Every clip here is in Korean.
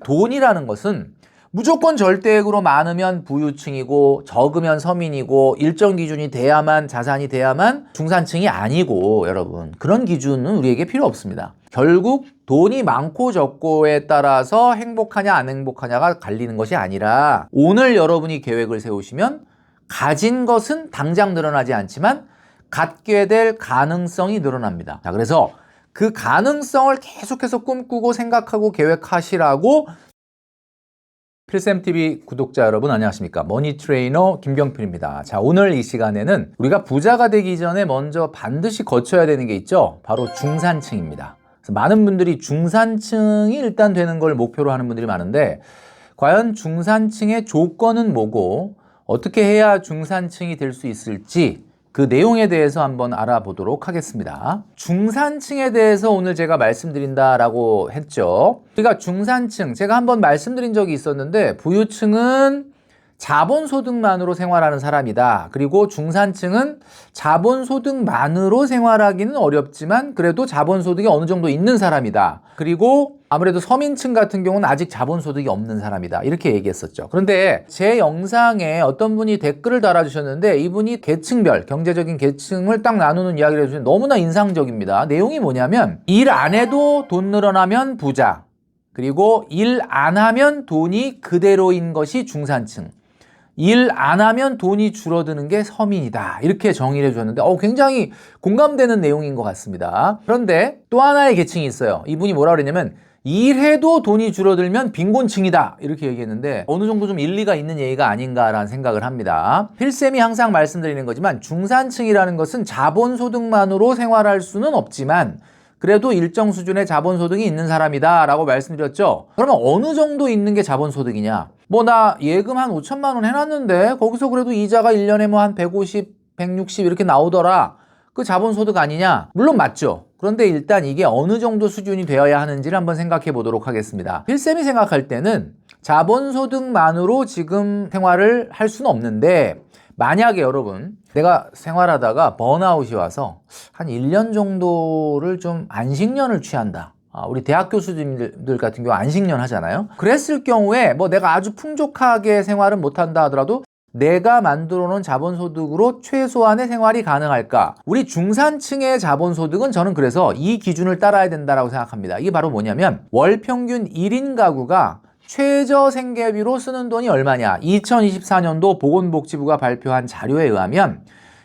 돈이라는 것은 무조건 절대액으로 많으면 부유층이고 적으면 서민이고 일정 기준이 돼야만 자산이 돼야만 중산층이 아니고 여러분 그런 기준은 우리에게 필요 없습니다. 결국 돈이 많고 적고에 따라서 행복하냐 안 행복하냐가 갈리는 것이 아니라 오늘 여러분이 계획을 세우시면 가진 것은 당장 늘어나지 않지만 갖게 될 가능성이 늘어납니다. 자, 그래서 그 가능성을 계속해서 꿈꾸고 생각하고 계획하시라고 필쌤TV 구독자 여러분 안녕하십니까? 머니트레이너 김경필입니다. 자, 오늘 이 시간에는 우리가 부자가 되기 전에 먼저 반드시 거쳐야 되는 게 있죠. 바로 중산층입니다. 그래서 많은 분들이 중산층이 일단 되는 걸 목표로 하는 분들이 많은데 과연 중산층의 조건은 뭐고 어떻게 해야 중산층이 될 수 있을지 그 내용에 대해서 한번 알아보도록 하겠습니다. 중산층에 대해서 오늘 제가 말씀드린다라고 했죠. 그러니까 중산층, 제가 한번 말씀드린 적이 있었는데 부유층은 자본소득만으로 생활하는 사람이다. 그리고 중산층은 자본소득만으로 생활하기는 어렵지만 그래도 자본소득이 어느 정도 있는 사람이다. 그리고 아무래도 서민층 같은 경우는 아직 자본소득이 없는 사람이다. 이렇게 얘기했었죠. 그런데 제 영상에 어떤 분이 댓글을 달아주셨는데 이분이 계층별, 경제적인 계층을 딱 나누는 이야기를 해주셨는데 너무나 인상적입니다. 내용이 뭐냐면 일 안 해도 돈 늘어나면 부자. 그리고 일 안 하면 돈이 그대로인 것이 중산층. 일 안 하면 돈이 줄어드는 게 서민이다. 이렇게 정의를 해줬는데 굉장히 공감되는 내용인 것 같습니다. 그런데 또 하나의 계층이 있어요. 이분이 뭐라 그랬냐면 일해도 돈이 줄어들면 빈곤층이다. 이렇게 얘기했는데 어느 정도 좀 일리가 있는 얘기가 아닌가라는 생각을 합니다. 필쌤이 항상 말씀드리는 거지만 중산층이라는 것은 자본소득만으로 생활할 수는 없지만 그래도 일정 수준의 자본소득이 있는 사람이다 라고 말씀드렸죠. 그러면 어느 정도 있는 게 자본소득이냐? 뭐 나 예금 한 5천만 원 해놨는데 거기서 그래도 이자가 1년에 뭐 한 150, 160 이렇게 나오더라. 그 자본소득 아니냐? 물론 맞죠. 그런데 일단 이게 어느 정도 수준이 되어야 하는지를 한번 생각해 보도록 하겠습니다. 필쌤이 생각할 때는 자본소득만으로 지금 생활을 할 수는 없는데 만약에 여러분 내가 생활하다가 번아웃이 와서 한 1년 정도를 좀 안식년을 취한다. 우리 대학 교수님들 같은 경우 안식년 하잖아요. 그랬을 경우에 뭐 내가 아주 풍족하게 생활은 못한다 하더라도 내가 만들어 놓은 자본소득으로 최소한의 생활이 가능할까? 우리 중산층의 자본소득은 저는 그래서 이 기준을 따라야 된다고 생각합니다. 이게 바로 뭐냐면 월 평균 1인 가구가 최저생계비로 쓰는 돈이 얼마냐? 2024년도 보건복지부가 발표한 자료에 의하면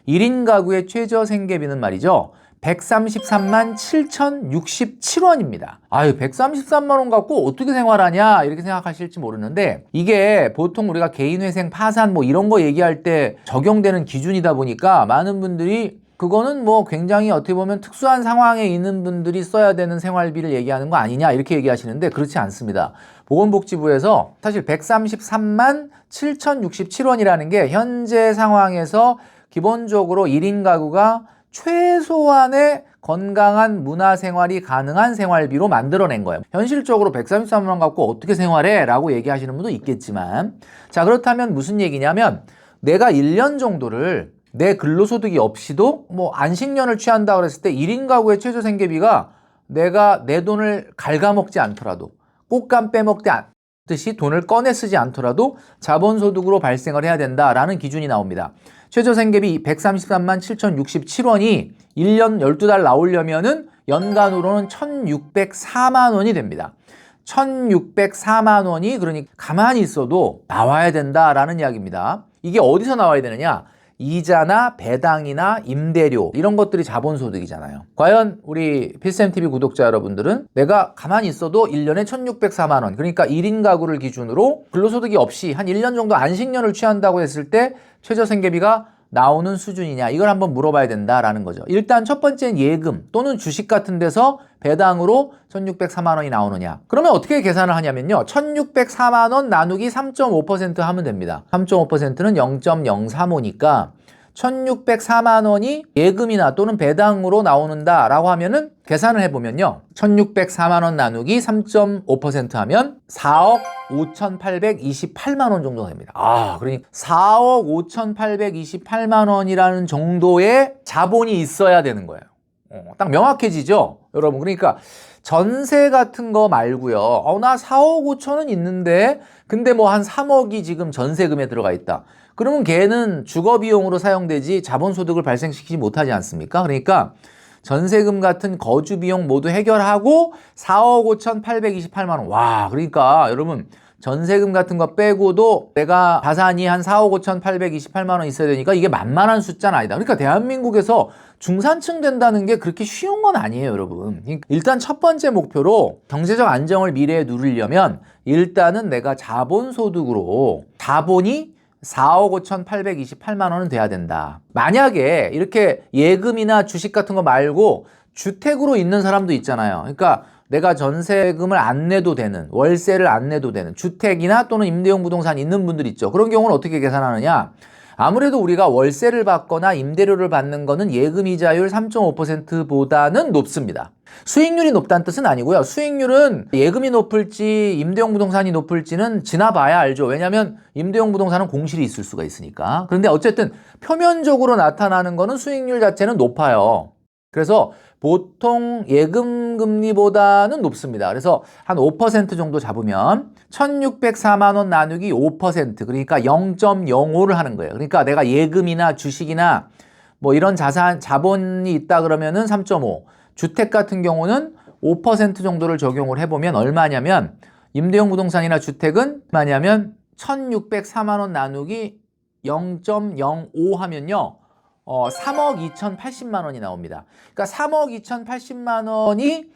1인 가구의 최저생계비는 말이죠. 133만 7,067원입니다. 아유, 133만 원 갖고 어떻게 생활하냐? 이렇게 생각하실지 모르는데 이게 보통 우리가 개인회생 파산 뭐 이런 거 얘기할 때 적용되는 기준이다 보니까 많은 분들이 그거는 뭐 굉장히 어떻게 보면 특수한 상황에 있는 분들이 써야 되는 생활비를 얘기하는 거 아니냐 이렇게 얘기하시는데 그렇지 않습니다. 보건복지부에서 사실 133만 7,067원이라는 게 현재 상황에서 기본적으로 1인 가구가 최소한의 건강한 문화생활이 가능한 생활비로 만들어낸 거예요. 현실적으로 133만 원 갖고 어떻게 생활해? 라고 얘기하시는 분도 있겠지만 자 그렇다면 무슨 얘기냐면 내가 1년 정도를 내 근로소득이 없이도 뭐 안식년을 취한다고 그랬을 때 1인 가구의 최저생계비가 내가 내 돈을 갉아먹지 않더라도 꽃감 빼먹듯이 돈을 꺼내 쓰지 않더라도 자본소득으로 발생을 해야 된다라는 기준이 나옵니다. 최저생계비 133만 7,067원이 1년 12달 나오려면은 연간으로는 1,604만 원이 됩니다. 1,604만 원이 그러니까 가만히 있어도 나와야 된다라는 이야기입니다. 이게 어디서 나와야 되느냐? 이자나 배당이나 임대료 이런 것들이 자본소득이잖아요. 과연 우리 필쌤TV 구독자 여러분들은 내가 가만히 있어도 1년에 1,604만 원 그러니까 1인 가구를 기준으로 근로소득이 없이 한 1년 정도 안식년을 취한다고 했을 때 최저생계비가 나오는 수준이냐 이걸 한번 물어봐야 된다라는 거죠. 일단 첫 번째는 예금 또는 주식 같은 데서 배당으로 1,604만 원이 나오느냐. 그러면 어떻게 계산을 하냐면요. 1,604만 원 나누기 3.5% 하면 됩니다. 3.5%는 0.035니까 1,604만 원이 예금이나 또는 배당으로 나오는다라고 하면은 계산을 해보면요. 1,604만 원 나누기 3.5% 하면 4억 5,828만 원 정도 됩니다. 그러니까 4억 5,828만 원이라는 정도의 자본이 있어야 되는 거예요. 딱 명확해지죠? 여러분. 그러니까 전세 같은 거 말고요. 나 4억 5천은 있는데 근데 뭐 한 3억이 지금 전세금에 들어가 있다. 그러면 걔는 주거비용으로 사용되지 자본소득을 발생시키지 못하지 않습니까? 그러니까 전세금 같은 거주비용 모두 해결하고 4억 5천 828만 원. 와, 그러니까 여러분 전세금 같은 거 빼고도 내가 자산이 한 4억 5천 828만 원 있어야 되니까 이게 만만한 숫자는 아니다. 그러니까 대한민국에서 중산층 된다는 게 그렇게 쉬운 건 아니에요, 여러분. 일단 첫 번째 목표로 경제적 안정을 미래에 누리려면 일단은 내가 자본소득으로 자본이 4억 5천 828만 원은 돼야 된다. 만약에 이렇게 예금이나 주식 같은 거 말고 주택으로 있는 사람도 있잖아요. 그러니까 내가 전세금을 안 내도 되는, 월세를 안 내도 되는 주택이나 또는 임대용 부동산 있는 분들 있죠. 그런 경우는 어떻게 계산하느냐? 아무래도 우리가 월세를 받거나 임대료를 받는 거는 예금이자율 3.5%보다는 높습니다. 수익률이 높다는 뜻은 아니고요. 수익률은 예금이 높을지 임대용 부동산이 높을지는 지나봐야 알죠. 왜냐하면 임대용 부동산은 공실이 있을 수가 있으니까. 그런데 어쨌든 표면적으로 나타나는 거는 수익률 자체는 높아요. 그래서 보통 예금 금리보다는 높습니다. 그래서 한 5% 정도 잡으면 1,604만 원 나누기 5% 그러니까 0.05를 하는 거예요. 그러니까 내가 예금이나 주식이나 뭐 이런 자본이 있다 그러면은 3.5. 주택 같은 경우는 5% 정도를 적용을 해보면 얼마냐면 임대용 부동산이나 주택은 얼마냐면 1,604만 원 나누기 0.05 하면요. 3억 2,080만 원이 나옵니다. 그러니까 3억 2,080만 원이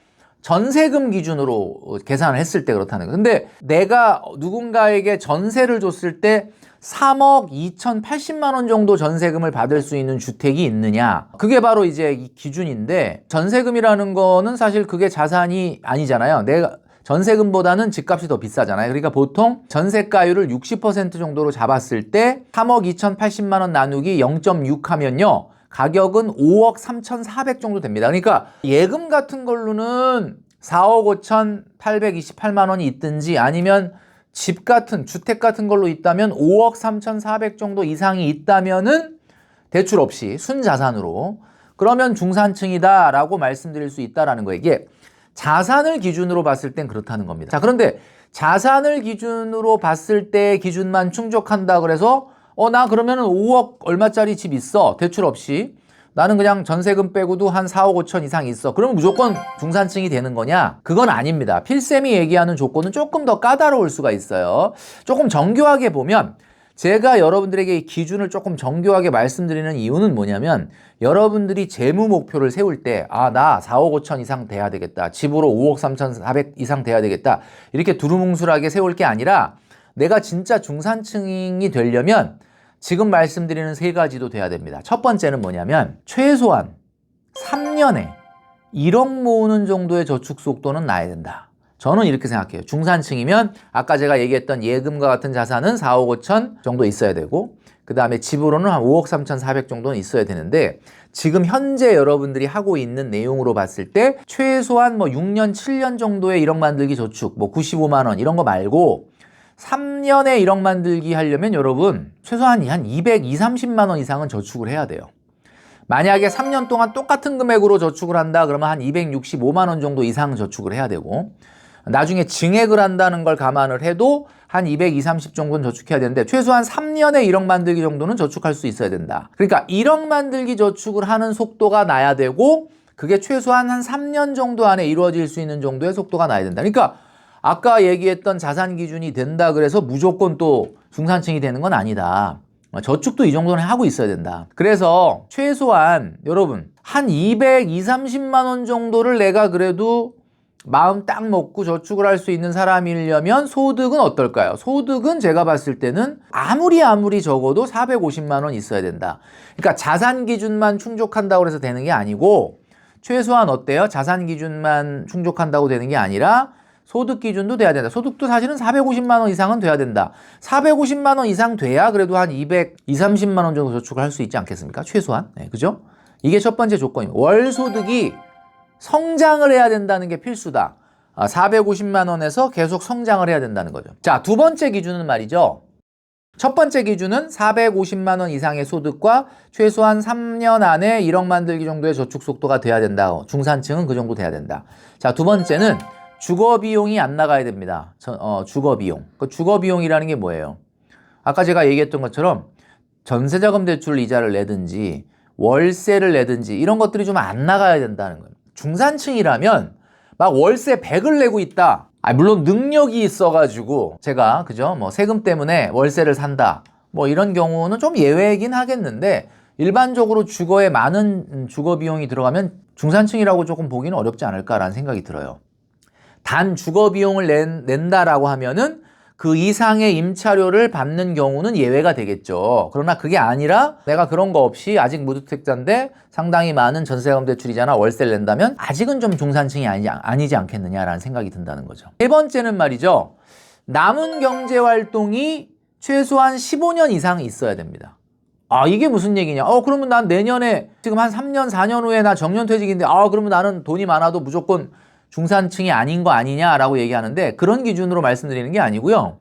전세금 기준으로 계산을 했을 때 그렇다는 거예요. 근데 내가 누군가에게 전세를 줬을 때 3억 2,080만 원 정도 전세금을 받을 수 있는 주택이 있느냐? 그게 바로 이제 이 기준인데 전세금이라는 거는 사실 그게 자산이 아니잖아요. 내가 전세금보다는 집값이 더 비싸잖아요. 그러니까 보통 전세가율을 60% 정도로 잡았을 때 3억 2,080만 원 나누기 0.6 하면요. 가격은 5억 3,400 정도 됩니다. 그러니까 예금 같은 걸로는 4억 5,828만 원이 있든지 아니면 집 같은 주택 같은 걸로 있다면 5억 3,400 정도 이상이 있다면은 대출 없이 순자산으로 그러면 중산층이다라고 말씀드릴 수 있다라는 거예요. 이게 자산을 기준으로 봤을 땐 그렇다는 겁니다. 자, 그런데 자산을 기준으로 봤을 때 기준만 충족한다 그래서 나 그러면은 5억 얼마짜리 집 있어. 대출 없이. 나는 그냥 전세금 빼고도 한 4억 5천 이상 있어. 그러면 무조건 중산층이 되는 거냐? 그건 아닙니다. 필쌤이 얘기하는 조건은 조금 더 까다로울 수가 있어요. 조금 정교하게 보면 제가 여러분들에게 이 기준을 조금 정교하게 말씀드리는 이유는 뭐냐면 여러분들이 재무 목표를 세울 때 나 4억 5천 이상 돼야 되겠다. 집으로 5억 3,400 이상 돼야 되겠다. 이렇게 두루뭉술하게 세울 게 아니라 내가 진짜 중산층이 되려면 지금 말씀드리는 세 가지도 돼야 됩니다. 첫 번째는 뭐냐면 최소한 3년에 1억 모으는 정도의 저축 속도는 나야 된다. 저는 이렇게 생각해요. 중산층이면 아까 제가 얘기했던 예금과 같은 자산은 4억 5천 정도 있어야 되고 그 다음에 집으로는 한 5억 3,400 정도는 있어야 되는데 지금 현재 여러분들이 하고 있는 내용으로 봤을 때 최소한 뭐 6년, 7년 정도의 1억 만들기 저축 뭐 95만 원 이런 거 말고 3년에 1억 만들기 하려면 여러분 최소한 한 220, 30만 원 이상은 저축을 해야 돼요. 만약에 3년 동안 똑같은 금액으로 저축을 한다 그러면 한 265만 원 정도 이상 저축을 해야 되고 나중에 증액을 한다는 걸 감안을 해도 한 220, 30 정도는 저축해야 되는데 최소한 3년에 1억 만들기 정도는 저축할 수 있어야 된다. 그러니까 1억 만들기 저축을 하는 속도가 나야 되고 그게 최소한 한 3년 정도 안에 이루어질 수 있는 정도의 속도가 나야 된다. 그러니까 아까 얘기했던 자산 기준이 된다 그래서 무조건 또 중산층이 되는 건 아니다. 저축도 이 정도는 하고 있어야 된다. 그래서 최소한 여러분 한 220, 30만 원 정도를 내가 그래도 마음 딱 먹고 저축을 할 수 있는 사람이려면 소득은 어떨까요? 소득은 제가 봤을 때는 아무리 적어도 450만 원 있어야 된다. 그러니까 자산 기준만 충족한다고 해서 되는 게 아니고 최소한 어때요? 자산 기준만 충족한다고 되는 게 아니라 소득 기준도 돼야 된다. 소득도 사실은 450만 원 이상은 돼야 된다. 450만 원 이상 돼야 그래도 한 220, 30만 원 정도 저축을 할 수 있지 않겠습니까? 최소한. 네, 그죠? 이게 첫 번째 조건입니다. 월 소득이 성장을 해야 된다는 게 필수다. 450만 원에서 계속 성장을 해야 된다는 거죠. 자, 두 번째 기준은 말이죠. 첫 번째 기준은 450만 원 이상의 소득과 최소한 3년 안에 1억 만들기 정도의 저축 속도가 돼야 된다. 중산층은 그 정도 돼야 된다. 자, 두 번째는 주거 비용이 안 나가야 됩니다. 주거 비용. 그 주거 비용이라는 게 뭐예요? 아까 제가 얘기했던 것처럼 전세자금 대출 이자를 내든지 월세를 내든지 이런 것들이 좀 안 나가야 된다는 거예요. 중산층이라면 막 월세 100을 내고 있다. 물론 능력이 있어가지고 제가 그죠? 뭐 세금 때문에 월세를 산다. 뭐 이런 경우는 좀 예외이긴 하겠는데 일반적으로 주거에 많은 주거 비용이 들어가면 중산층이라고 조금 보기는 어렵지 않을까라는 생각이 들어요. 단 주거 비용을 낸다라고 하면은 그 이상의 임차료를 받는 경우는 예외가 되겠죠. 그러나 그게 아니라 내가 그런 거 없이 아직 무주택자인데 상당히 많은 전세자금 대출이자나 월세를 낸다면 아직은 좀 중산층이 아니지 않겠느냐라는 생각이 든다는 거죠. 세 번째는 말이죠. 남은 경제활동이 최소한 15년 이상 있어야 됩니다. 이게 무슨 얘기냐? 그러면 난 내년에 지금 한 3년, 4년 후에 나 정년퇴직인데 그러면 나는 돈이 많아도 무조건 중산층이 아닌 거 아니냐라고 얘기하는데 그런 기준으로 말씀드리는 게 아니고요.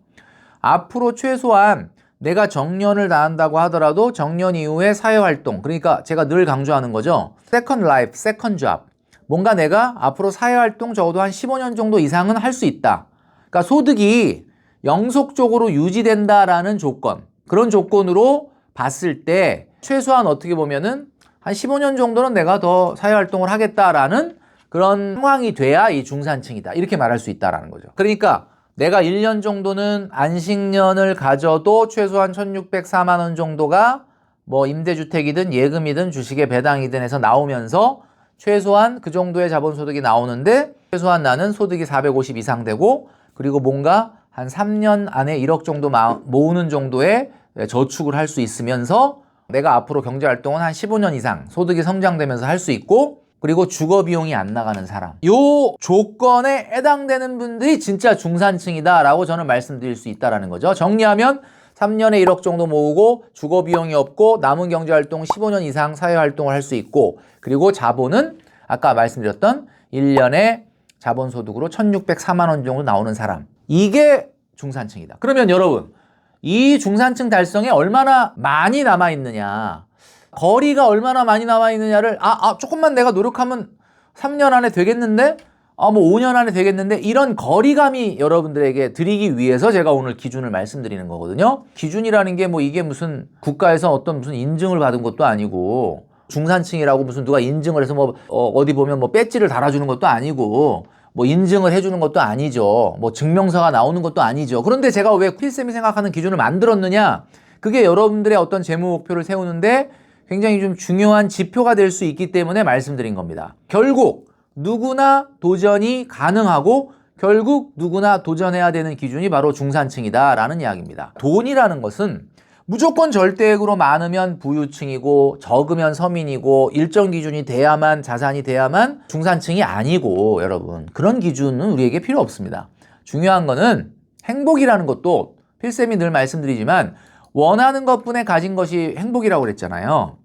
앞으로 최소한 내가 정년을 다한다고 하더라도 정년 이후에 사회활동, 그러니까 제가 늘 강조하는 거죠. 세컨드 라이프, 세컨드 잡. 뭔가 내가 앞으로 사회활동 적어도 한 15년 정도 이상은 할 수 있다. 그러니까 소득이 영속적으로 유지된다라는 조건, 그런 조건으로 봤을 때 최소한 어떻게 보면은 한 15년 정도는 내가 더 사회활동을 하겠다라는 그런 상황이 돼야 이 중산층이다. 이렇게 말할 수 있다라는 거죠. 그러니까 내가 1년 정도는 안식년을 가져도 최소한 1,604만 원 정도가 뭐 임대주택이든 예금이든 주식의 배당이든 해서 나오면서 최소한 그 정도의 자본소득이 나오는데 최소한 나는 소득이 450 이상 되고 그리고 뭔가 한 3년 안에 1억 정도 모으는 정도의 저축을 할 수 있으면서 내가 앞으로 경제활동은 한 15년 이상 소득이 성장되면서 할 수 있고 그리고 주거 비용이 안 나가는 사람. 요 조건에 해당되는 분들이 진짜 중산층이다라고 저는 말씀드릴 수 있다라는 거죠. 정리하면 3년에 1억 정도 모으고 주거 비용이 없고 남은 경제활동 15년 이상 사회활동을 할 수 있고 그리고 자본은 아까 말씀드렸던 1년에 자본소득으로 1,604만 원 정도 나오는 사람. 이게 중산층이다. 그러면 여러분 이 중산층 달성에 얼마나 많이 남아있느냐 거리가 얼마나 많이 남아있느냐를 조금만 내가 노력하면 3년 안에 되겠는데 뭐 5년 안에 되겠는데 이런 거리감이 여러분들에게 드리기 위해서 제가 오늘 기준을 말씀드리는 거거든요. 기준이라는 게 뭐 이게 무슨 국가에서 어떤 무슨 인증을 받은 것도 아니고 중산층이라고 무슨 누가 인증을 해서 뭐 어디 보면 뭐 배지를 달아주는 것도 아니고 뭐 인증을 해주는 것도 아니죠. 뭐 증명서가 나오는 것도 아니죠. 그런데 제가 왜 필쌤이 생각하는 기준을 만들었느냐? 그게 여러분들의 어떤 재무 목표를 세우는데 굉장히 좀 중요한 지표가 될 수 있기 때문에 말씀드린 겁니다. 결국 누구나 도전이 가능하고 결국 누구나 도전해야 되는 기준이 바로 중산층이다라는 이야기입니다. 돈이라는 것은 무조건 절대액으로 많으면 부유층이고 적으면 서민이고 일정 기준이 돼야만 자산이 돼야만 중산층이 아니고 여러분 그런 기준은 우리에게 필요 없습니다. 중요한 거는 행복이라는 것도 필쌤이 늘 말씀드리지만 원하는 것뿐에 가진 것이 행복이라고 그랬잖아요.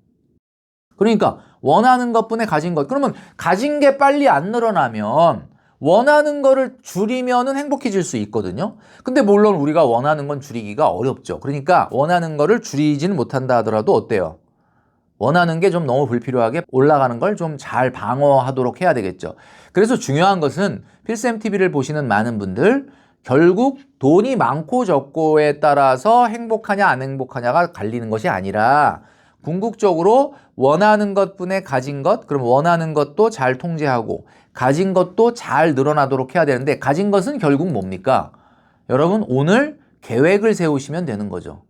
그러니까 원하는 것뿐에 가진 것. 그러면 가진 게 빨리 안 늘어나면 원하는 거를 줄이면은 행복해질 수 있거든요. 근데 물론 우리가 원하는 건 줄이기가 어렵죠. 그러니까 원하는 거를 줄이지는 못한다 하더라도 어때요? 원하는 게 좀 너무 불필요하게 올라가는 걸 좀 잘 방어하도록 해야 되겠죠. 그래서 중요한 것은 필쌤 TV를 보시는 많은 분들 결국 돈이 많고 적고에 따라서 행복하냐 안 행복하냐가 갈리는 것이 아니라 궁극적으로 원하는 것뿐에 가진 것, 그럼 원하는 것도 잘 통제하고 가진 것도 잘 늘어나도록 해야 되는데 가진 것은 결국 뭡니까? 여러분 오늘 계획을 세우시면 되는 거죠.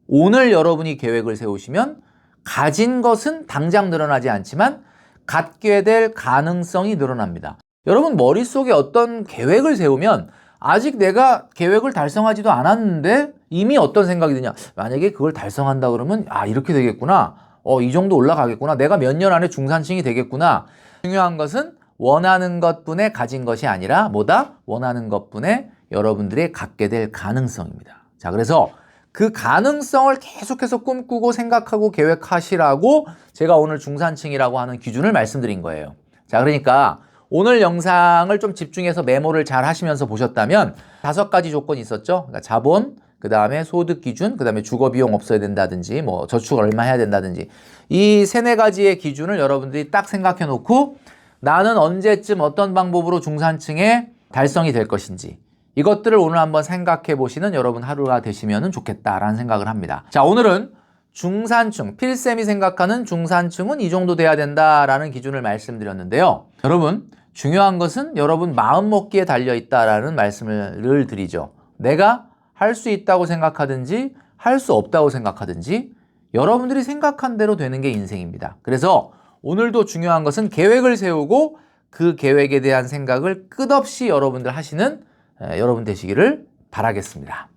오늘 여러분이 계획을 세우시면 가진 것은 당장 늘어나지 않지만 갖게 될 가능성이 늘어납니다. 여러분 머릿속에 어떤 계획을 세우면 아직 내가 계획을 달성하지도 않았는데 이미 어떤 생각이 드냐. 만약에 그걸 달성한다 그러면 이렇게 되겠구나. 이 정도 올라가겠구나. 내가 몇 년 안에 중산층이 되겠구나. 중요한 것은 원하는 것뿐에 가진 것이 아니라 뭐다? 원하는 것뿐에 여러분들이 갖게 될 가능성입니다. 자, 그래서 그 가능성을 계속해서 꿈꾸고 생각하고 계획하시라고 제가 오늘 중산층이라고 하는 기준을 말씀드린 거예요. 자, 그러니까 오늘 영상을 좀 집중해서 메모를 잘 하시면서 보셨다면 5가지 조건이 있었죠. 그러니까 자본, 그 다음에 소득 기준, 그 다음에 주거 비용 없어야 된다든지, 뭐 저축 얼마 해야 된다든지, 이 세네 가지의 기준을 여러분들이 딱 생각해 놓고 나는 언제쯤 어떤 방법으로 중산층에 달성이 될 것인지, 이것들을 오늘 한번 생각해 보시는 여러분 하루가 되시면 좋겠다라는 생각을 합니다. 자, 오늘은 중산층, 필쌤이 생각하는 중산층은 이 정도 돼야 된다라는 기준을 말씀드렸는데요. 여러분, 중요한 것은 여러분 마음먹기에 달려있다라는 말씀을 드리죠. 내가 할 수 있다고 생각하든지 할 수 없다고 생각하든지 여러분들이 생각한 대로 되는 게 인생입니다. 그래서 오늘도 중요한 것은 계획을 세우고 그 계획에 대한 생각을 끝없이 여러분들 하시는 여러분 되시기를 바라겠습니다.